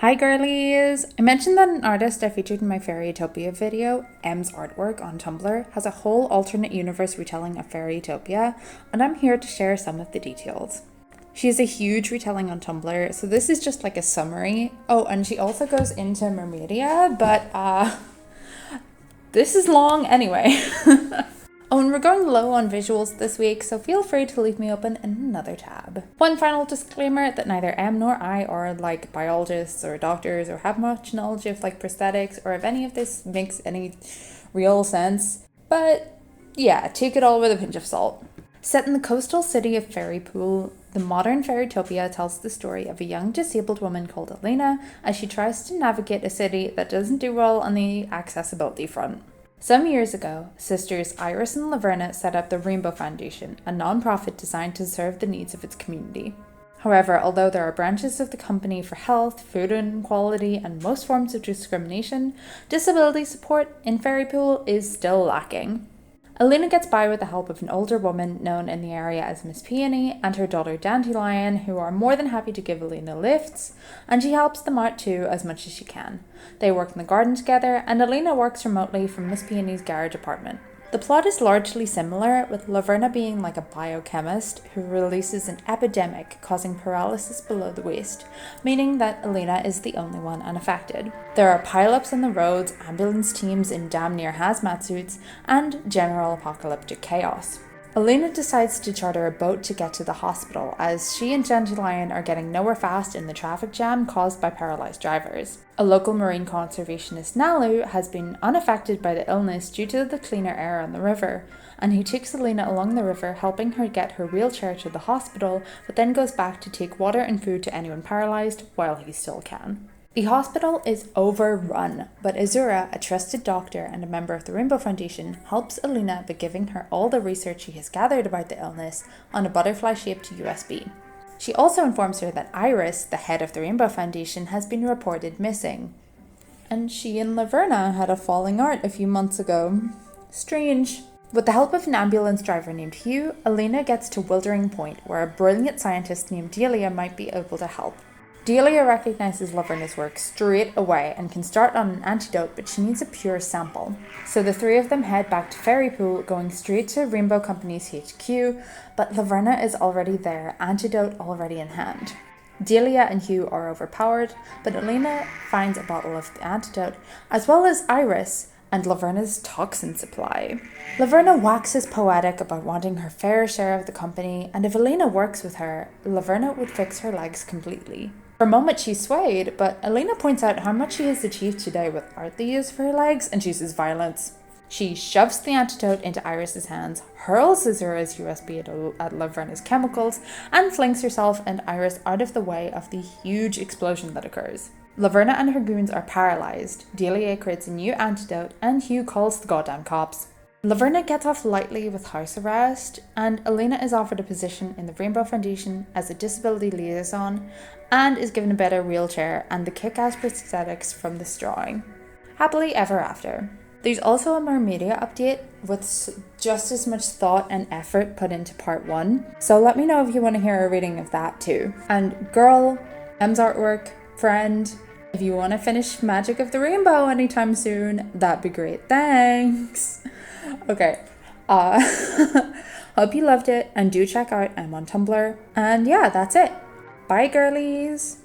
Hi girlies! I mentioned that an artist I featured in my Fairytopia video, emsartwork on Tumblr, has a whole alternate universe retelling of Fairytopia, and I'm here to share some of the details. She has a huge retelling on Tumblr, so this is just like a summary. Oh, and she also goes into Mermedia, but this is long anyway. Oh, and we're going low on visuals this week, so feel free to leave me open in another tab. One final disclaimer that neither Em nor I are like biologists or doctors or have much knowledge of like prosthetics or if any of this makes any real sense. But yeah, take it all with a pinch of salt. Set in the coastal city of Fairypool, the Modern Fairytopia tells the story of a young disabled woman called Elena as she tries to navigate a city that doesn't do well on the accessibility front. Some years ago, sisters Iris and Laverna set up the Rainbow Foundation, a non-profit designed to serve the needs of its community. However, although there are branches of the company for health, food inequality, and most forms of discrimination, disability support in Fairypool is still lacking. Elena gets by with the help of an older woman known in the area as Miss Peony and her daughter Dandelion, who are more than happy to give Elena lifts, and she helps them out too as much as she can. They work in the garden together, and Elena works remotely from Miss Peony's garage apartment. The plot is largely similar, with Laverna being like a biochemist who releases an epidemic causing paralysis below the waist, meaning that Elena is the only one unaffected. There are pileups on the roads, ambulance teams in damn near hazmat suits, and general apocalyptic chaos. Elena decides to charter a boat to get to the hospital, as she and Dandelion are getting nowhere fast in the traffic jam caused by paralysed drivers. A local marine conservationist, Nalu, has been unaffected by the illness due to the cleaner air on the river, and he takes Elena along the river, helping her get her wheelchair to the hospital, but then goes back to take water and food to anyone paralysed while he still can. The hospital is overrun, but Azura, a trusted doctor and a member of the Rainbow Foundation, helps Elena by giving her all the research she has gathered about the illness on a butterfly-shaped USB. She also informs her that Iris, the head of the Rainbow Foundation, has been reported missing. And she and Laverna had a falling out a few months ago. Strange. With the help of an ambulance driver named Hugh, Elena gets to Wildering Point, where a brilliant scientist named Delia might be able to help. Delia recognizes Laverna's work straight away and can start on an antidote, but she needs a pure sample. So the three of them head back to Fairypool, going straight to Rainbow Company's HQ, but Laverna is already there, antidote already in hand. Delia and Hugh are overpowered, but Elena finds a bottle of the antidote, as well as Iris and Laverna's toxin supply. Laverna waxes poetic about wanting her fair share of the company, and if Elena works with her, Laverna would fix her legs completely. For a moment she's swayed, but Elena points out how much she has achieved today without the use of her legs and chooses violence. She shoves the antidote into Iris's hands, hurls Azura's USB at Laverna's chemicals, and flings herself and Iris out of the way of the huge explosion that occurs. Laverna and her goons are paralysed, Delia creates a new antidote, and Hugh calls the goddamn cops. Laverna gets off lightly with house arrest, and Elena is offered a position in the Rainbow Foundation as a disability liaison, and is given a better wheelchair and the kick-ass prosthetics from this drawing. Happily ever after. There's also a Mermedia update with just as much thought and effort put into part 1, so let me know if you want to hear a reading of that too. And girl, emsartwork, friend, if you want to finish Magic of the Rainbow anytime soon, that'd be great. Thanks! Okay, hope you loved it, and do check out I'm on Tumblr. And yeah, that's it. Bye girlies!